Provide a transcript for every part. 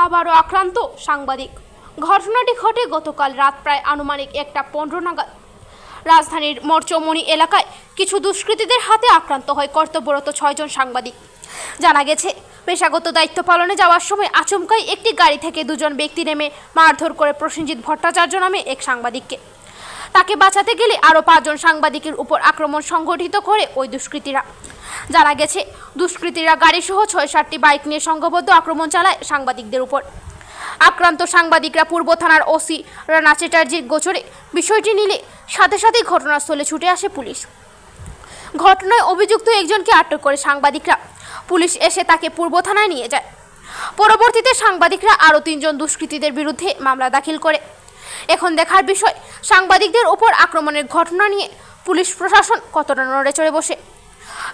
আবারও আক্রান্ত সাংবাদিক। ঘটনাটি ঘটে গতকাল রাত প্রায় আনুমানিক 1:15 নাগাদ। রাজধানীর মরচমণি এলাকায় কিছু দুষ্কৃতীদের হাতে আক্রান্ত হয় কর্তব্যরত 6 জন সাংবাদিক। জানা গেছে, পেশাগত দায়িত্ব পালনে যাওয়ার সময় আচমকাই একটি গাড়ি থেকে 2 জন ব্যক্তি নেমে মারধর করে প্রসেনজিৎ ভট্টাচার্য নামে এক সাংবাদিককে। তাকে বাঁচাতে গেলে আরও 5 জন সাংবাদিকের উপর আক্রমণ সংগঠিত করে ওই দুষ্কৃতীরা। জানা গেছে, দুষ্কৃতীরা গাড়িসহ 6-7টি বাইক নিয়ে সংঘবদ্ধ আক্রমণ চালায় সাংবাদিকদের উপর। আক্রান্ত সাংবাদিকরা পূর্ব থানার ওসি রানা চ্যাটার্জির গোচরে বিষয়টি নিলে সাথে সাথেই ঘটনাস্থলে ছুটে আসে পুলিশ। ঘটনায় অভিযুক্ত একজনকে আটক করে সাংবাদিকরা। পুলিশ এসে তাকে পূর্ব থানায় নিয়ে যায়। পরবর্তীতে সাংবাদিকরা আরও 3 জন দুষ্কৃতীদের বিরুদ্ধে মামলা দাখিল করে। এখন দেখার বিষয়, সাংবাদিকদের উপর আক্রমণের ঘটনা নিয়ে পুলিশ প্রশাসন কতটা নড়ে চড়ে বসে।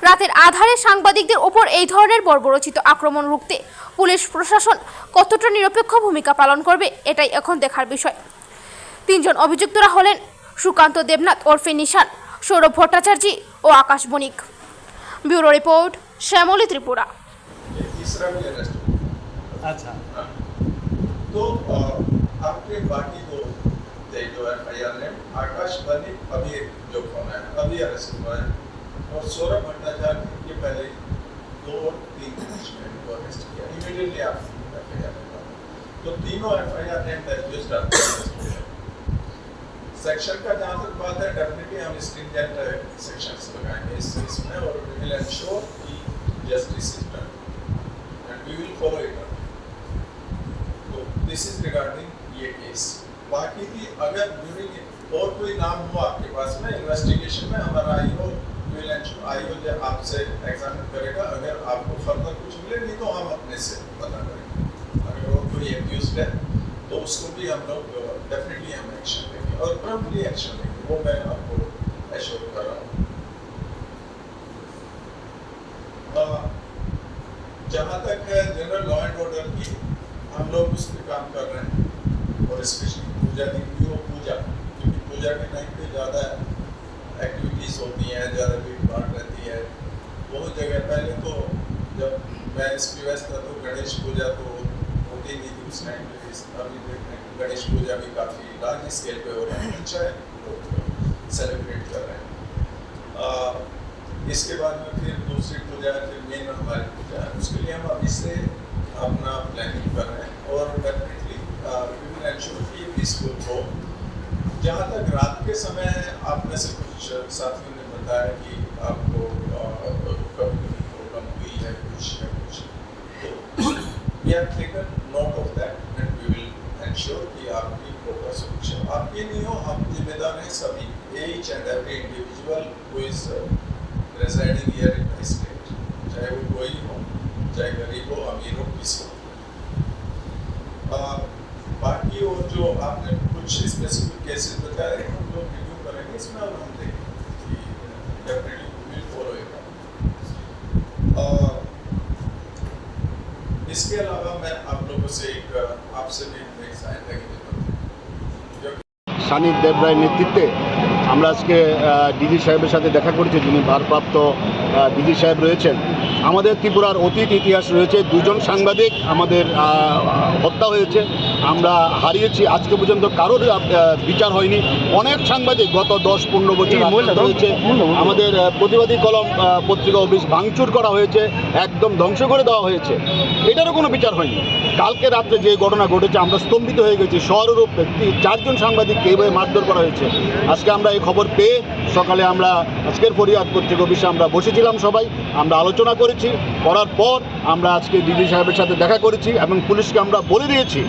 রাতের আধারে সাংবাদিকদের উপর এই ধরনের বর্বরচিত আক্রমণ রুখতে পুলিশ প্রশাসন কতটা নিরপেক্ষ ভূমিকা পালন করবে, এটাই এখন দেখার বিষয়। 3 জন অভিযুক্তরা হলেন সুকান্ত দেবনাথ ওরফে নিশান, সৌরভ ভট্টাচার্য ও আকাশ বণিক। Bureau report, Shyamali Tripura. अच्छा तो आपके बाकी दो जो एफआईआर ने आकाश बनी अभी जो फोन है अभी अरेस्ट हुआ है और सौरभ भट्टाचार्य के पहले 2 और 3 पुलिसमैन को अरेस्ट किया इमीडिएटली आफ्टर एफआईआर तो तीनों एफआईआर ने दैट सेक्शन का जहाँ तक बात है डेफिनेटली हम स्ट्रिंजेंट सेक्शंस लगाएंगे इसमें और वी विल एंश्योर कि justice is done and we will follow it up. तो दिस इज रिगार्डिंग ये केस। बाकी की अगर ड्यूरिंग और कोई नाम हो आपके पास में इन्वेस्टिगेशन में हमारा आईओ जब आपसे एग्जामिन करेगा, अगर आपको फर्दर कुछ मिले नहीं तो हम अपने से पता करेंगे। अगर और कोई एक्यूज्ड है तो उसको भी हम लोग डेफिनेटली हम एक्शन लेंगे और प्रॉम्प्टली एक्शन लेंगे, वो मैं आपको एश्योर कर रहा हूँ। जहाँ तक है जनरल लॉ एंड ऑर्डर की, हम लोग उस पर काम कर रहे हैं और स्पेशली पूजा दिन भी हो पूजा, क्योंकि पूजा के टाइम पे ज़्यादा एक्टिविटीज़ होती हैं, ज़्यादा भीड़ भाड़ रहती है। बहुत जगह पहले तो जब मैं इसकी व्यस्त था तो गणेश पूजा तो होती नहीं थी उस टाइम पे। अभी देखते हैं गणेश पूजा भी काफ़ी लार्ज स्केल पे हो रहा है, अच्छा है, लोग सेलिब्रेट कर रहे हैं। इसके बाद में फिर दूसरी पूजा है, फिर मेन हमारी पूजा है, उसके लिए हम अभी से अपना प्लानिंग कर रहे हैं और डेफिनेटली वी विल एंश्योर कि पीसफुल हो। जहाँ तक रात के समय है, आप में से कुछ साथियों ने बताया कि आपको कभी प्रॉब्लम हुई है कुछ तो we have taken note of that and we will ensure कि आपकी प्रॉपर सोल्यूशन आपकी नहीं हो। हम जिम्मेदार हैं सभी, each and every individual who is residing here in the state, चाहे वो कोई हो, चाहे गरीब हो, अमीर हो, किसी हो। बाकी और जो आपने कुछ स्पेसिफिक केसेस बताए हम लोग रिव्यू करेंगे इसमें और हम देखेंगे कि डेफिनेटली विल फॉलो इट। इसके अलावा मैं आप लोगों से आपसे भी एक सहायता की जरूरत है। সানি দেব রায়ের নেতৃত্বে আমরা আজকে ডিজি সাহেবের সাথে দেখা করেছি, যিনি ভারপ্রাপ্ত ডিজি সাহেব রয়েছেন। আমাদের ত্রিপুরার অতীত ইতিহাস রয়েছে, 2 জন সাংবাদিক আমাদের হত্যা হয়েছে, আমরা হারিয়েছি, আজকে পর্যন্ত কারোর বিচার হয়নি। অনেক সাংবাদিক গত 10-15 বছর হয়েছে, আমাদের প্রতিবাদী কলম পত্রিকা অফিস ভাঙচুর করা হয়েছে, একদম ধ্বংস করে দেওয়া হয়েছে, এটারও কোনো বিচার হয়নি। কালকে রাত্রে যে ঘটনা ঘটেছে আমরা স্তম্ভিত হয়ে গেছি, শহরের 4 জন সাংবাদিককে এইভাবে মারধর করা হয়েছে। আজকে আমরা এই খবর পেয়ে সকালে আমরা আজকের ফরিয়াদ পত্রিকা অফিসে আমরা বসেছিলাম, সবাই আমরা আলোচনা করেছি, করার পর আমরা আজকে ডিজি সাহেবের সাথে দেখা করেছি এবং পুলিশকে আমরা বলে দিয়েছি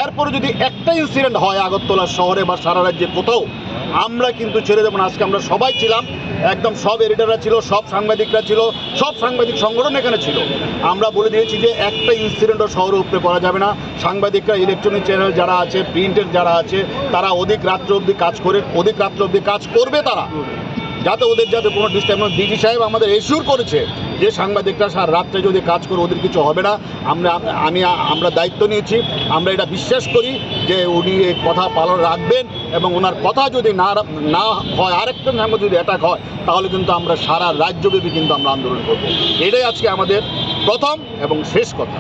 এরপরে যদি একটা ইনসিডেন্ট হয় আগরতলা শহরে বা সারা রাজ্যে কোথাও, আমরা কিন্তু ছেড়ে দেবো না। আজকে আমরা সবাই ছিলাম, একদম সব এডিটাররা ছিল, সব সাংবাদিকরা ছিল, সব সাংবাদিক সংগঠন এখানে ছিল। আমরা বলে দিয়েছি যে একটা ইনসিডেন্টও শহরের উপরে করা যাবে না। সাংবাদিকরা, ইলেকট্রনিক চ্যানেল যারা আছে, প্রিন্টের যারা আছে, তারা অধিক রাত্র অবধি কাজ করবে তারা, যাতে ওদের যাতে কোনো ডিস্টার্ব। ডিজি সাহেব আমাদের এশিওর করেছে যে সাংবাদিকরা সারা রাত্রে যদি কাজ করে ওদের কিছু হবে না। আমরা দায়িত্ব নিয়েছি, আমরা এটা বিশ্বাস করি যে উনি এই কথা পালন রাখবেন এবং ওনার কথা যদি না হয়, আরেকটা সাংবাদিক যদি অ্যাটাক হয়, তাহলে কিন্তু আমরা সারা রাজ্যব্যাপী কিন্তু আমরা আন্দোলন করব। এটাই আজকে আমাদের প্রথম এবং শেষ কথা।